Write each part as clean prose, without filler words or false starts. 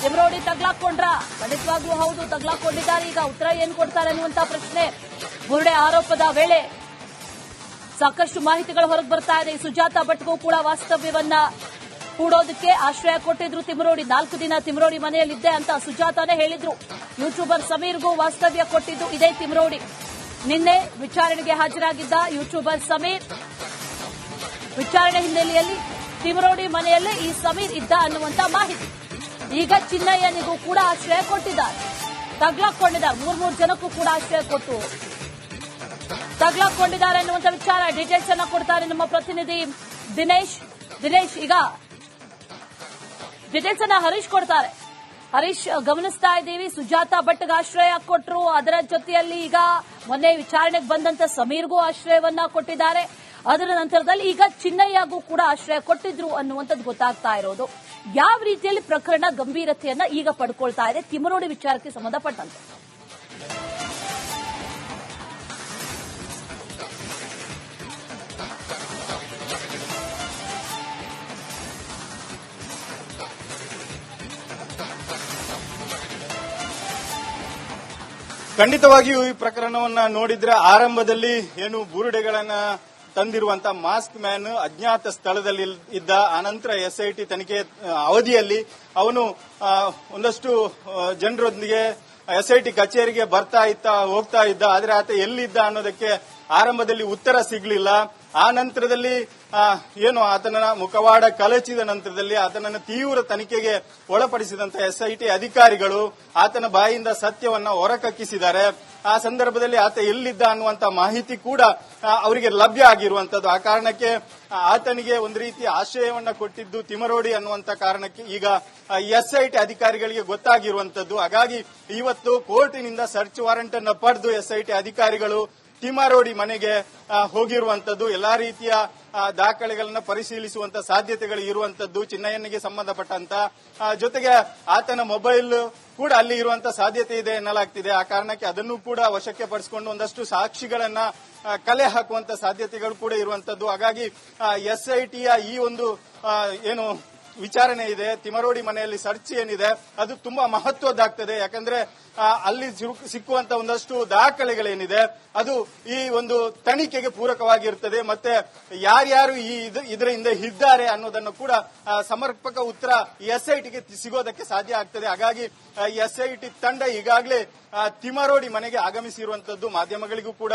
ತಿಮರೋಡಿ ತಗ್ಲಾಕೊಂಡ್ರ? ಖಂಡಿತವಾಗ್ಲೂ ಹೌದು, ತಗ್ಲಾಕೊಂಡಿದ್ದಾರೆ. ಈಗ ಉತ್ತರ ಏನ್ ಕೊಡ್ತಾರೆ ಅನ್ನುವಂತ ಪ್ರಶ್ನೆ ಬುರುಡೆ ಆರೋಪದ ವೇಳೆ ಸಾಕಷ್ಟು ಮಾಹಿತಿಗಳು ಹೊರಗೆ ಬರ್ತಾ ಇದೆ. ಸುಜಾತಾ ಭಟ್ಗೂ ಕೂಡ ವಾಸ್ತವ್ಯವನ್ನ ಕೂಡೋದಕ್ಕೆ ಆಶ್ರಯ ಕೊಟ್ಟಿದ್ರು ತಿಮರೋಡಿ. 4 ದಿನ ತಿಮರೋಡಿ ಮನೆಯಲ್ಲಿದ್ದೆ ಅಂತ ಸುಜಾತಾನೇ ಹೇಳಿದ್ರು. ಯೂಟ್ಯೂಬರ್ ಸಮೀರ್ಗೂ ವಾಸ್ತವ್ಯ ಕೊಟ್ಟಿದ್ದು ಇದೇ ತಿಮರೋಡಿ. ನಿನ್ನೆ ವಿಚಾರಣೆಗೆ ಹಾಜರಾಗಿದ್ದ ಯೂಟ್ಯೂಬರ್ ಸಮೀರ್ ವಿಚಾರಣೆ ಹಿನ್ನೆಲೆಯಲ್ಲಿ ತಿಮರೋಡಿ ಮನೆಯಲ್ಲೇ ಈ ಸಮೀರ್ ಇದ್ದ ಅನ್ನುವಂತ ಮಾಹಿತಿ. ಈಗ ಚಿನ್ನಯ್ಯನಿಗೂ ಕೂಡ ಆಶ್ರಯ ಕೊಟ್ಟಿದ್ದಾರೆ, ತಗ್ಲಾಕೊಂಡಿದ್ದಾರೆ. 3 ಜನಕ್ಕೂ ಕೂಡ ಆಶ್ರಯ ಕೊಟ್ಟು ತಗ್ಲಾಕೊಂಡಿದ್ದಾರೆ ಅನ್ನುವಂತ ವಿಚಾರ ಡೀಟೇಲ್ಸ್ ಅನ್ನ ಕೊಡ್ತಾರೆ ನಮ್ಮ ಪ್ರತಿನಿಧಿ ದಿನೇಶ್. ಈಗ ಡೀಟೇಲ್ಸ್ ಅನ್ನ ಹರೀಶ್ ಕೊಡ್ತಾರೆ. ಹರೀಶ್, ಗಮನಿಸ್ತಾ ಇದ್ದೀವಿ, ಸುಜಾತಾ ಭಟ್ಗೆ ಆಶ್ರಯ ಕೊಟ್ಟರು. ಅದರ ಜೊತೆಯಲ್ಲಿ ಈಗ ಮೊನ್ನೆ ವಿಚಾರಣೆಗೆ ಬಂದಂತ ಸಮೀರ್ಗೂ ಆಶ್ರಯವನ್ನ ಕೊಟ್ಟಿದ್ದಾರೆ. ಅದರ ನಂತರದಲ್ಲಿ ಈಗ ಚಿನ್ನಯ್ಯಗೂ ಕೂಡ ಆಶ್ರಯ ಕೊಟ್ಟಿದ್ರು ಅನ್ನುವಂಥದ್ದು ಗೊತ್ತಾಗ್ತಾ ಇರೋದು. ಯಾವ ರೀತಿಯಲ್ಲಿ ಪ್ರಕರಣ ಗಂಭೀರತೆಯನ್ನ ಈಗ ಪಡ್ಕೊಳ್ತಾ ಇದೆ ತಿಮರೋಡಿ ವಿಚಾರಕ್ಕೆ ಸಂಬಂಧಪಟ್ಟಂತೆ? ಖಂಡಿತವಾಗಿಯೂ ಈ ಪ್ರಕರಣವನ್ನ ನೋಡಿದ್ರೆ ಆರಂಭದಲ್ಲಿ ಏನು ಬುರುಡೆಗಳನ್ನ ತಂದಿರುವಂತ ಮಾಸ್ಕ್ ಮ್ಯಾನ್ ಅಜ್ಞಾತ ಸ್ಥಳದಲ್ಲಿ ಇದ್ದ. ಆನಂತರ ಎಸ್ಐಟಿ ತನಿಖೆ ಅವಧಿಯಲ್ಲಿ ಅವನು ಒಂದಷ್ಟು ಜನರೊಂದಿಗೆ ಎಸ್ಐಟಿ ಕಚೇರಿಗೆ ಹೋಗ್ತಾ ಇದ್ದ. ಆದ್ರೆ ಆತ ಎಲ್ಲಿದ್ದ ಅನ್ನೋದಕ್ಕೆ ಆರಂಭದಲ್ಲಿ ಉತ್ತರ ಸಿಗಲಿಲ್ಲ. ಆ ನಂತರದಲ್ಲಿ ಏನು ಆತನ ಮುಖವಾಡ ಕಲಚಿದ ನಂತರದಲ್ಲಿ ಆತನನ್ನು ತೀವ್ರ ತನಿಖೆಗೆ ಒಳಪಡಿಸಿದಂತ ಎಸ್ಐಟಿ ಅಧಿಕಾರಿಗಳು ಆತನ ಬಾಯಿಂದ ಸತ್ಯವನ್ನ ಹೊರಕಕ್ಕಿಸಿದ್ದಾರೆ. ಆ ಸಂದರ್ಭದಲ್ಲಿ ಆತ ಎಲ್ಲಿದ್ದ ಅನ್ನುವಂತ ಮಾಹಿತಿ ಕೂಡ ಅವರಿಗೆ ಲಭ್ಯ ಆಗಿರುವಂತದ್ದು. ಆ ಕಾರಣಕ್ಕೆ ಆತನಿಗೆ ಒಂದು ರೀತಿ ಆಶ್ರಯವನ್ನ ಕೊಟ್ಟಿದ್ದು ತಿಮರೋಡಿ ಅನ್ನುವಂತ ಕಾರಣಕ್ಕೆ ಈಗ ಎಸ್ಐಟಿ ಅಧಿಕಾರಿಗಳಿಗೆ ಗೊತ್ತಾಗಿರುವಂತದ್ದು. ಹಾಗಾಗಿ ಇವತ್ತು ಕೋರ್ಟಿನಿಂದ ಸರ್ಚ್ ವಾರೆಂಟ್ ಅನ್ನು ಪಡೆದು ಎಸ್ಐಟಿ ಅಧಿಕಾರಿಗಳು ತಿಮರೋಡಿ ಮನೆಗೆ ಹೋಗಿರುವಂತದ್ದು. ಎಲ್ಲಾ ರೀತಿಯ ದಾಖಲೆಗಳನ್ನ ಪರಿಶೀಲಿಸುವಂತ ಸಾಧ್ಯತೆಗಳು ಇರುವಂತದ್ದು ಚಿನ್ನಯ್ಯನಿಗೆ ಸಂಬಂಧಪಟ್ಟಂತ. ಜೊತೆಗೆ ಆತನ ಮೊಬೈಲ್ ಕೂಡ ಅಲ್ಲಿ ಇರುವಂತ ಸಾಧ್ಯತೆ ಇದೆ ಎನ್ನಲಾಗ್ತಿದೆ. ಆ ಕಾರಣಕ್ಕೆ ಅದನ್ನು ಕೂಡ ವಶಕ್ಕೆ ಪಡಿಸಿಕೊಂಡು ಒಂದಷ್ಟು ಸಾಕ್ಷಿಗಳನ್ನ ಕಲೆ ಹಾಕುವಂತ ಸಾಧ್ಯತೆಗಳು ಕೂಡ ಇರುವಂತದ್ದು. ಹಾಗಾಗಿ ಎಸ್ಐಟಿಯ ಈ ಒಂದು ಏನು ವಿಚಾರಣೆ ಇದೆ, ತಿಮರೋಡಿ ಮನೆಯಲ್ಲಿ ಸರ್ಚ್ ಏನಿದೆ ಅದು ತುಂಬಾ ಮಹತ್ವದ್ದಾಗ್ತದೆ. ಯಾಕಂದ್ರೆ ಅಲ್ಲಿ ಸಿಕ್ಕುವಂತ ಒಂದಷ್ಟು ದಾಖಲೆಗಳೇನಿದೆ ಅದು ಈ ಒಂದು ತನಿಖೆಗೆ ಪೂರಕವಾಗಿರುತ್ತದೆ. ಮತ್ತೆ ಯಾರ್ಯಾರು ಇದರ ಹಿಂದೆ ಇದ್ದಾರೆ ಅನ್ನೋದನ್ನು ಕೂಡ ಸಮರ್ಪಕ ಉತ್ತರ ಎಸ್ಐಟಿಗೆ ಸಿಗೋದಕ್ಕೆ ಸಾಧ್ಯ ಆಗ್ತದೆ. ಹಾಗಾಗಿ ಎಸ್ಐಟಿ ತಂಡ ಈಗಾಗಲೇ ತಿಮರೋಡಿ ಮನೆಗೆ ಆಗಮಿಸಿರುವಂತದ್ದು. ಮಾಧ್ಯಮಗಳಿಗೂ ಕೂಡ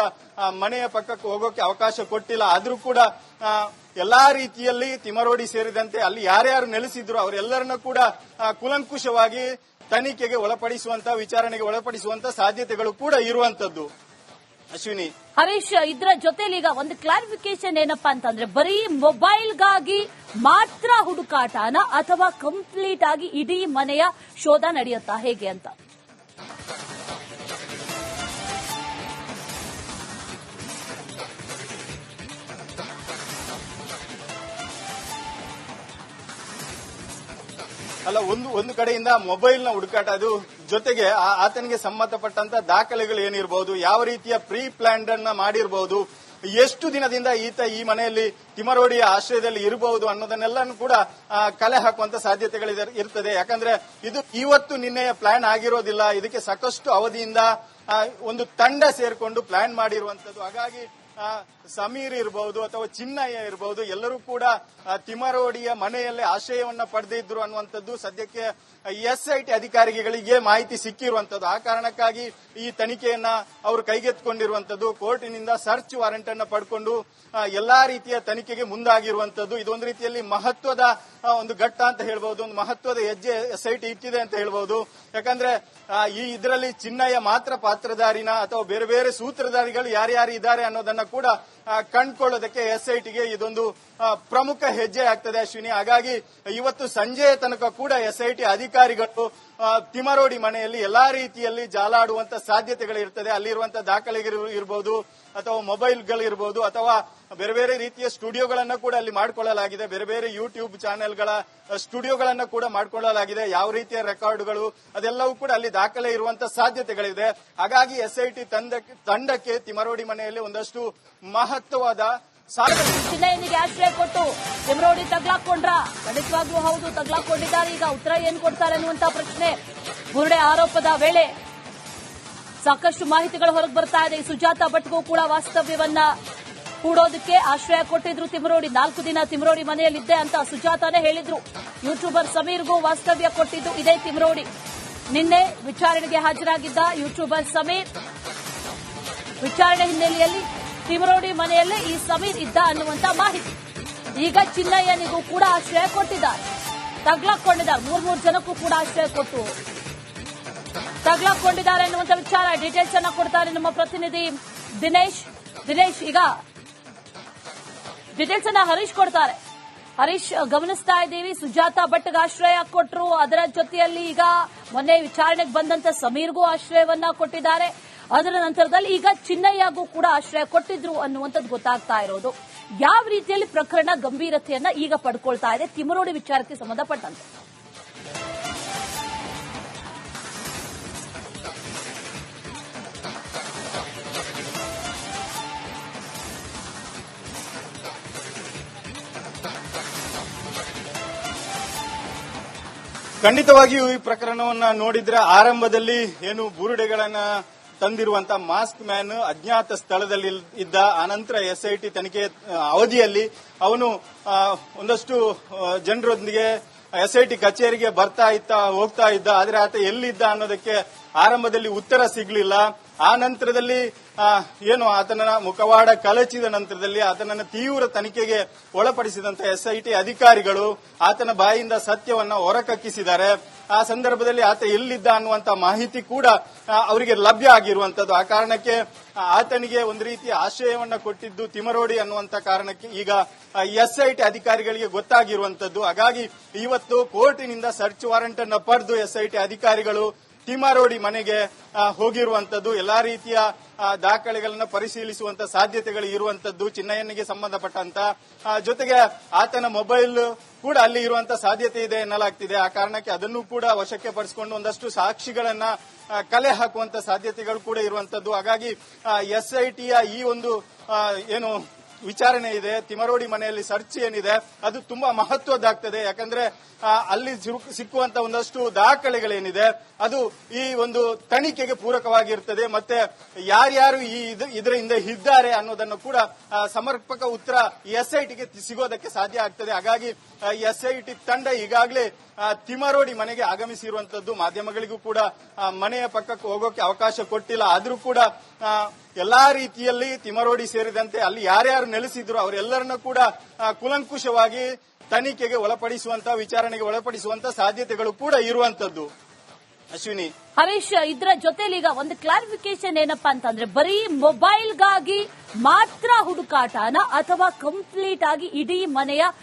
ಮನೆಯ ಪಕ್ಕಕ್ಕೆ ಹೋಗೋಕೆ ಅವಕಾಶ ಕೊಟ್ಟಿಲ್ಲ. ಆದ್ರೂ ಕೂಡ ಎಲ್ಲಾ ರೀತಿಯಲ್ಲಿ ತಿಮರೋಡಿ ಸೇರಿದಂತೆ ಅಲ್ಲಿ ಯಾರ್ಯಾರು ನೆಲೆಸಿದ್ರು ಅವರೆಲ್ಲರನ್ನ ಕೂಡ ಕೂಲಂಕುಷವಾಗಿ ತನಿಖೆಗೆ ಒಳಪಡಿಸುವಂತ, ವಿಚಾರಣೆಗೆ ಒಳಪಡಿಸುವಂತ ಸಾಧ್ಯತೆಗಳು ಕೂಡ ಇರುವಂತದ್ದು. ಅಶ್ವಿನಿ, ಹರೀಶ್, ಇದರ ಜೊತೆಲಿ ಈಗ ಒಂದು ಕ್ಲಾರಿಫಿಕೇಶನ್ ಏನಪ್ಪಾ ಅಂತಂದ್ರೆ, ಬರೀ ಮೊಬೈಲ್ಗಾಗಿ ಮಾತ್ರ ಹುಡುಕಾಟನ ಅಥವಾ ಕಂಪ್ಲೀಟ್ ಆಗಿ ಇಡೀ ಮನೆಯ ಶೋಧ ನಡೆಯುತ್ತಾ, ಹೇಗೆ ಅಂತ? ಅಲ್ಲ, ಒಂದು ಕಡೆಯಿಂದ ಮೊಬೈಲ್ನ ಹುಡುಕಾಟ, ಅದು ಜೊತೆಗೆ ಆತನಿಗೆ ಸಂಬಂಧಪಟ್ಟಂತ ದಾಖಲೆಗಳು ಏನಿರಬಹುದು, ಯಾವ ರೀತಿಯ ಪ್ರೀ ಪ್ಲಾನ್ಡ್ ಅನ್ನ ಮಾಡಿರಬಹುದು, ಎಷ್ಟು ದಿನದಿಂದ ಈತ ಈ ಮನೆಯಲ್ಲಿ ತಿಮರೋಡಿಯ ಆಶ್ರಯದಲ್ಲಿ ಇರಬಹುದು ಅನ್ನೋದನ್ನೆಲ್ಲನೂ ಕೂಡ ಕಲೆ ಹಾಕುವಂತ ಸಾಧ್ಯತೆಗಳು ಇರ್ತದೆ. ಯಾಕಂದ್ರೆ ಇದು ಇವತ್ತು ನಿನ್ನೆಯ ಪ್ಲಾನ್ ಆಗಿರೋದಿಲ್ಲ. ಇದಕ್ಕೆ ಸಾಕಷ್ಟು ಅವಧಿಯಿಂದ ಒಂದು ತಂಡ ಸೇರ್ಕೊಂಡು ಪ್ಲಾನ್ ಮಾಡಿರುವಂತದ್ದು. ಹಾಗಾಗಿ ಸಮೀರ್ ಇರಬಹುದು ಅಥವಾ ಚಿನ್ನಯ್ಯ ಇರಬಹುದು, ಎಲ್ಲರೂ ಕೂಡ ತಿಮರೋಡಿಯ ಮನೆಯಲ್ಲೇ ಆಶ್ರಯವನ್ನ ಪಡೆದಿದ್ರು ಅನ್ನುವಂಥದ್ದು ಸದ್ಯಕ್ಕೆ ಎಸ್ಐಟಿ ಅಧಿಕಾರಿಗಳಿಗೆ ಮಾಹಿತಿ ಸಿಕ್ಕಿರುವಂತದ್ದು. ಆ ಕಾರಣಕ್ಕಾಗಿ ಈ ತನಿಖೆಯನ್ನ ಅವರು ಕೈಗೆತ್ತಿಕೊಂಡಿರುವಂತದ್ದು. ಕೋರ್ಟಿನಿಂದ ಸರ್ಚ್ ವಾರೆಂಟ್ ಅನ್ನ ಪಡ್ಕೊಂಡು ಎಲ್ಲಾ ರೀತಿಯ ತನಿಖೆಗೆ ಮುಂದಾಗಿರುವಂತದ್ದು. ಇದೊಂದು ರೀತಿಯಲ್ಲಿ ಮಹತ್ವದ ಒಂದು ಘಟ್ಟ ಅಂತ ಹೇಳ್ಬಹುದು, ಒಂದು ಮಹತ್ವದ ಹೆಜ್ಜೆ ಎಸ್ಐಟಿ ಇಟ್ಟಿದೆ ಅಂತ ಹೇಳ್ಬಹುದು. ಯಾಕಂದ್ರೆ ಇದರಲ್ಲಿ ಚಿನ್ನಯ್ಯ ಮಾತ್ರ ಪಾತ್ರಧಾರಿನ ಅಥವಾ ಬೇರೆ ಬೇರೆ ಸೂತ್ರಧಾರಿಗಳು ಯಾರ್ಯಾರು ಇದ್ದಾರೆ ಅನ್ನೋದನ್ನ ಕೂಡ ಕಂಡುಕೊಳ್ಳೋದಕ್ಕೆ ಎಸ್ಐಟಿಗೆ ಇದೊಂದು ಪ್ರಮುಖ ಹೆಜ್ಜೆ ಆಗ್ತದೆ ಅಶ್ವಿನಿ. ಹಾಗಾಗಿ ಇವತ್ತು ಸಂಜೆಯ ತನಕ ಕೂಡ ಎಸ್ಐಟಿ ಅಧಿಕಾರಿಗಳು ತಿಮರೋಡಿ ಮನೆಯಲ್ಲಿ ಎಲ್ಲಾ ರೀತಿಯಲ್ಲಿ ಜಾಲಾಡುವಂತ ಸಾಧ್ಯತೆಗಳಿರ್ತದೆ. ಅಲ್ಲಿರುವಂತಹ ದಾಖಲೆಗಳು ಇರಬಹುದು ಅಥವಾ ಮೊಬೈಲ್ಗಳಿರಬಹುದು ಅಥವಾ ಬೇರೆ ಬೇರೆ ರೀತಿಯ ಸ್ಟುಡಿಯೋಗಳನ್ನ ಕೂಡ ಅಲ್ಲಿ ಮಾಡಿಕೊಳ್ಳಲಾಗಿದೆ. ಬೇರೆ ಬೇರೆ ಯೂಟ್ಯೂಬ್ ಚಾನೆಲ್ಗಳ ಸ್ಟುಡಿಯೋಗಳನ್ನ ಕೂಡ ಮಾಡಿಕೊಳ್ಳಲಾಗಿದೆ. ಯಾವ ರೀತಿಯ ರೆಕಾರ್ಡ್ಗಳು ಅದೆಲ್ಲವೂ ಕೂಡ ಅಲ್ಲಿ ದಾಖಲೆ ಇರುವಂತಹ ಸಾಧ್ಯತೆಗಳಿದೆ. ಹಾಗಾಗಿ ಎಸ್ಐಟಿ ತಂಡಕ್ಕೆ ತಿಮರೋಡಿ ಮನೆಯಲ್ಲಿ ಒಂದಷ್ಟು ಮಹತ್ವದ ಚಿನ್ನಯ್ಯನಿಗೆ ಆಶ್ರಯ ಕೊಟ್ಟು ತಿಮರೋಡಿ ತಗ್ಲಾಕೊಂಡ್ರ? ಖಂಡಿತವಾಗ್ಲೂ ಹೌದು, ತಗ್ಲಾಕೊಂಡಿದ್ದಾರೆ. ಈಗ ಉತ್ತರ ಏನ್ ಕೊಡ್ತಾರೆ ಅನ್ನುವಂತ ಪ್ರಶ್ನೆ ಬುರುಡೆ ಆರೋಪದ ವೇಳೆ ಸಾಕಷ್ಟು ಮಾಹಿತಿಗಳು ಹೊರಗೆ ಬರ್ತಾ ಇದೆ. ಸುಜಾತ ಭಟ್ಗೂ ಕೂಡ ವಾಸ್ತವ್ಯವನ್ನ ಹೂಡೋದಕ್ಕೆ ಆಶ್ರಯ ಕೊಟ್ಟಿದ್ರು ತಿಮರೋಡಿ. 4 ದಿನ ತಿಮರೋಡಿ ಮನೆಯಲ್ಲಿದ್ದೆ ಅಂತ ಸುಜಾತಾನೇ ಹೇಳಿದ್ರು. ಯೂಟ್ಯೂಬರ್ ಸಮೀರ್ಗೂ ವಾಸ್ತವ್ಯ ಕೊಟ್ಟಿದ್ದು ಇದೇ ತಿಮರೋಡಿ. ನಿನ್ನೆ ವಿಚಾರಣೆಗೆ ಹಾಜರಾಗಿದ್ದ ಯೂಟ್ಯೂಬರ್ ಸಮೀರ್ ವಿಚಾರಣೆ ಹಿನ್ನೆಲೆಯಲ್ಲಿ ತಿಮರೋಡಿ ಮನೆಯಲ್ಲೇ ಈ ಸಮೀರ್ ಇದ್ದ ಅನ್ನುವಂತ ಮಾಹಿತಿ. ಈಗ ಚಿನ್ನಯ್ಯನಿಗೂ ಕೂಡ ಆಶ್ರಯ ಕೊಟ್ಟಿದ್ದಾರೆ, ತಗ್ಲಾಕೊಂಡಿದ್ದಾರೆ. 3 ಜನಕ್ಕೂ ಕೂಡ ಆಶ್ರಯ ಕೊಟ್ಟು ತಗ್ಲಾಕೊಂಡಿದ್ದಾರೆ ಅನ್ನುವಂತ ವಿಚಾರ ಡೀಟೇಲ್ಸ್ ಅನ್ನ ಕೊಡ್ತಾರೆ ನಮ್ಮ ಪ್ರತಿನಿಧಿ ದಿನೇಶ್. ಈಗ ಡೀಟೇಲ್ಸ್ ಅನ್ನ ಹರೀಶ್ ಕೊಡ್ತಾರೆ. ಹರೀಶ್, ಗಮನಿಸ್ತಾ ಇದ್ದೀವಿ, ಸುಜಾತ ಭಟ್ಗೆ ಆಶ್ರಯ ಕೊಟ್ಟರು. ಅದರ ಜೊತೆಯಲ್ಲಿ ಈಗ ಮೊನ್ನೆ ವಿಚಾರಣೆಗೆ ಬಂದಂತ ಸಮೀರ್ಗೂ ಆಶ್ರಯವನ್ನ ಕೊಟ್ಟಿದ್ದಾರೆ. ಅದರ ನಂತರದಲ್ಲಿ ಈಗ ಚಿನ್ನಯ್ಯಗೂ ಕೂಡ ಆಶ್ರಯ ಕೊಟ್ಟಿದ್ರು ಅನ್ನುವಂಥದ್ದು ಗೊತ್ತಾಗ್ತಾ ಇರೋದು. ಯಾವ ರೀತಿಯಲ್ಲಿ ಪ್ರಕರಣ ಗಂಭೀರತೆಯನ್ನ ಈಗ ಪಡ್ಕೊಳ್ತಾ ಇದೆ ತಿಮರೋಡಿ ವಿಚಾರಕ್ಕೆ ಸಂಬಂಧಪಟ್ಟಂತೆ? ಖಂಡಿತವಾಗಿಯೂ ಈ ಪ್ರಕರಣವನ್ನ ನೋಡಿದ್ರೆ ಆರಂಭದಲ್ಲಿ ಏನು ಬುರುಡೆಗಳನ್ನ ತಂದಿರುವಂತ ಮಾಸ್ಕ್ ಮ್ಯಾನ್ ಅಜ್ಞಾತ ಸ್ಥಳದಲ್ಲಿ ಇದ್ದ. ಆನಂತರ ಎಸ್ಐಟಿ ತನಿಖೆ ಅವಧಿಯಲ್ಲಿ ಅವನು ಒಂದಷ್ಟು ಜನರೊಂದಿಗೆ ಎಸ್ಐಟಿ ಕಚೇರಿಗೆ ಹೋಗ್ತಾ ಇದ್ದ. ಆದ್ರೆ ಆತ ಎಲ್ಲಿದ್ದ ಅನ್ನೋದಕ್ಕೆ ಆರಂಭದಲ್ಲಿ ಉತ್ತರ ಸಿಗಲಿಲ್ಲ. ಆ ನಂತರದಲ್ಲಿ ಏನು ಆತನ ಮುಖವಾಡ ಕಲಚಿದ ನಂತರದಲ್ಲಿ ಆತನನ್ನು ತೀವ್ರ ತನಿಖೆಗೆ ಒಳಪಡಿಸಿದಂತ ಎಸ್ಐಟಿ ಅಧಿಕಾರಿಗಳು ಆತನ ಬಾಯಿಂದ ಸತ್ಯವನ್ನ ಹೊರಕಕ್ಕಿಸಿದ್ದಾರೆ. ಆ ಸಂದರ್ಭದಲ್ಲಿ ಆತ ಎಲ್ಲಿದ್ದ ಅನ್ನುವಂತ ಮಾಹಿತಿ ಕೂಡ ಅವರಿಗೆ ಲಭ್ಯ ಆಗಿರುವಂತದ್ದು. ಆ ಕಾರಣಕ್ಕೆ ಆತನಿಗೆ ಒಂದು ರೀತಿ ಆಶ್ರಯವನ್ನ ಕೊಟ್ಟಿದ್ದು ತಿಮರೋಡಿ ಅನ್ನುವಂತ ಕಾರಣಕ್ಕೆ ಈಗ ಎಸ್ಐಟಿ ಅಧಿಕಾರಿಗಳಿಗೆ ಗೊತ್ತಾಗಿರುವಂತದ್ದು. ಹಾಗಾಗಿ ಇವತ್ತು ಕೋರ್ಟಿನಿಂದ ಸರ್ಚ್ ವಾರೆಂಟ್ ಅನ್ನು ಪಡೆದು ಎಸ್ಐಟಿ ಅಧಿಕಾರಿಗಳು ತಿಮರೋಡಿ ಮನೆಗೆ ಹೋಗಿರುವಂತದ್ದು. ಎಲ್ಲಾ ರೀತಿಯ ದಾಖಲೆಗಳನ್ನು ಪರಿಶೀಲಿಸುವಂತ ಸಾಧ್ಯತೆಗಳು ಇರುವಂತದ್ದು ಚಿನ್ನಯ್ಯನಿಗೆ ಸಂಬಂಧಪಟ್ಟಂತ. ಜೊತೆಗೆ ಆತನ ಮೊಬೈಲ್ ಕೂಡ ಅಲ್ಲಿ ಇರುವಂತ ಸಾಧ್ಯತೆ ಇದೆ ಎನ್ನಲಾಗ್ತಿದೆ. ಆ ಕಾರಣಕ್ಕೆ ಅದನ್ನು ಕೂಡ ವಶಕ್ಕೆ ಪಡಿಸಿಕೊಂಡು ಒಂದಷ್ಟು ಸಾಕ್ಷಿಗಳನ್ನ ಕಲೆ ಹಾಕುವಂತ ಸಾಧ್ಯತೆಗಳು ಕೂಡ ಇರುವಂತದ್ದು. ಹಾಗಾಗಿ ಎಸ್ಐಟಿಯ ಈ ಒಂದು ಏನು ವಿಚಾರಣೆ ಇದೆ, ತಿಮರೋಡಿ ಮನೆಯಲ್ಲಿ ಸರ್ಚ್ ಏನಿದೆ ಅದು ತುಂಬಾ ಮಹತ್ವದ್ದಾಗ್ತದೆ. ಯಾಕಂದ್ರೆ ಅಲ್ಲಿ ಸಿಕ್ಕುವಂತ ಒಂದಷ್ಟು ದಾಖಲೆಗಳೇನಿದೆ ಅದು ಈ ಒಂದು ತನಿಖೆಗೆ ಪೂರಕವಾಗಿರ್ತದೆ. ಮತ್ತೆ ಯಾರ್ಯಾರು ಇದರ ಹಿಂದೆ ಇದ್ದಾರೆ ಅನ್ನೋದನ್ನು ಕೂಡ ಸಮರ್ಪಕ ಉತ್ತರ ಎಸ್ಐಟಿಗೆ ಸಿಗೋದಕ್ಕೆ ಸಾಧ್ಯ ಆಗ್ತದೆ. ಹಾಗಾಗಿ ಎಸ್ಐಟಿ ತಂಡ ಈಗಾಗಲೇ ತಿಮರೋಡಿ ಮನೆಗೆ ಆಗಮಿಸಿರುವಂತದ್ದು. ಮಾಧ್ಯಮಗಳಿಗೂ ಕೂಡ ಮನೆಯ ಪಕ್ಕಕ್ಕೆ ಹೋಗೋಕೆ ಅವಕಾಶ ಕೊಟ್ಟಿಲ್ಲ. ಆದ್ರೂ ಕೂಡ ಎಲ್ಲಾ ರೀತಿಯಲ್ಲಿ ತಿಮರೋಡಿ ಸೇರಿದಂತೆ ಅಲ್ಲಿ ಯಾರ್ಯಾರು ನೆಲೆಸಿದ್ರು ಅವರೆಲ್ಲರನ್ನ ಕೂಡ ಕೂಲಂಕುಷವಾಗಿ ತನಿಖೆಗೆ ಒಳಪಡಿಸುವಂತ, ವಿಚಾರಣೆಗೆ ಒಳಪಡಿಸುವಂತ ಸಾಧ್ಯತೆಗಳು ಕೂಡ ಇರುವಂತದ್ದು. ಅಶ್ವಿನಿ, ಹರೀಶ್, ಇದರ ಜೊತೆಲಿ ಈಗ ಒಂದು ಕ್ಲಾರಿಫಿಕೇಶನ್ ಏನಪ್ಪಾ ಅಂತಂದ್ರೆ, ಬರೀ ಮೊಬೈಲ್ಗಾಗಿ ಮಾತ್ರ ಹುಡುಕಾಟನ ಅಥವಾ ಕಂಪ್ಲೀಟ್ ಆಗಿ ಇಡೀ ಮನೆಯ